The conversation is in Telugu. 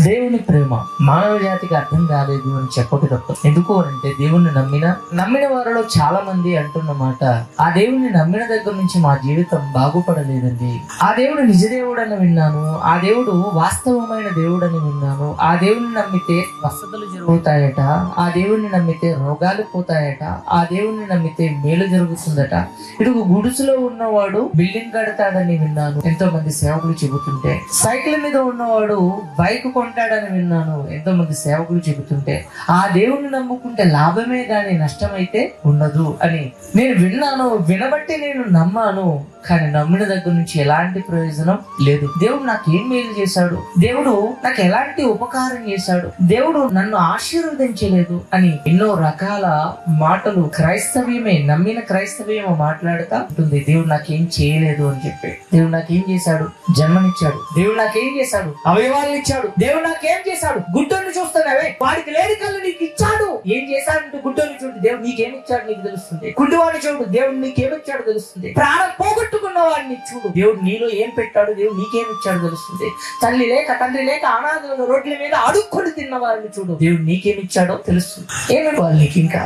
దేవుని ప్రేమ మానవ జాతికి అర్థం కాలేదు అని చెప్పక తప్ప. ఎందుకు అంటే దేవుణ్ణి నమ్మిన వారిలో చాలా మంది అంటున్న మాట, ఆ దేవుణ్ణి నమ్మిన దగ్గర నుంచి మా జీవితం బాగుపడలేదండి. ఆ దేవుడు నిజ దేవుడని విన్నాను, ఆ దేవుడు వాస్తవమైన దేవుడని విన్నాను, ఆ దేవుణ్ణి నమ్మితే వసతులు జరుగుతాయట, ఆ దేవుణ్ణి నమ్మితే రోగాలు పోతాయట, ఆ దేవుణ్ణి నమ్మితే మేలు జరుగుతుందట. ఇడుగు గుడుసులో ఉన్నవాడు బిల్డింగ్ కడతాడని విన్నాను, ఎంతో మంది సేవకులు చెబుతుంటే. సైకిల్ మీద ఉన్నవాడు బైక్ కొంటాడని విన్నాను, ఎంతో మంది సేవకులు చెబుతుంటే. ఆ దేవుణ్ణి నమ్ముకుంటే లాభమే గాని నష్టమైతే ఉండదు అని నేను విన్నాను. వినబట్టి నేను నమ్మాను, కానీ నమ్మిన దగ్గర నుంచి ఎలాంటి ప్రయోజనం లేదు. దేవుడు నాకు ఏం మేలు చేశాడు, దేవుడు నాకు ఎలాంటి ఉపకారం చేశాడు, దేవుడు నన్ను ఆశీర్వదించలేదు అని ఎన్నో రకాల మాటలు క్రైస్తవ్యమే, నమ్మిన క్రైస్తవ్యమే మాట్లాడుతా ఉంటుంది. దేవుడు నాకేం చేయలేదు అని చెప్పి. దేవుడు నాకేం చేశాడు? జన్మనిచ్చాడు. దేవుడు నాకేం చేశాడు? అవయవాలను ఇచ్చాడు. దేవుడు నాకేం చేశాడు? గుడ్డోని చూస్తున్నావే, వాడికి లేని కళ్ళు నీకు ఇచ్చాడు. ఏం చేశాడంటే గుడ్డోని చూడు, దేవుడు నీకేమి ఇచ్చాడు నీకు తెలుస్తుంది. గుడ్డివాడిని చూడు, దేవుడు నీకేమిచ్చాడు తెలుస్తుంది. ప్రాణం పోగొట్టుకున్న వాడిని చూడు, దేవుడు నీలో ఏం పెట్టాడు, దేవుడు నీకేమి ఇచ్చాడు తెలుస్తుంది. తల్లి లేక తండ్రి లేక అనాథుల రోడ్ల మీద అడుక్కొని తిన్న వారిని చూడు, దేవుడు నీకేమిచ్చాడో తెలుస్తుంది. ఏమి వాళ్ళు నీకు ఇంకా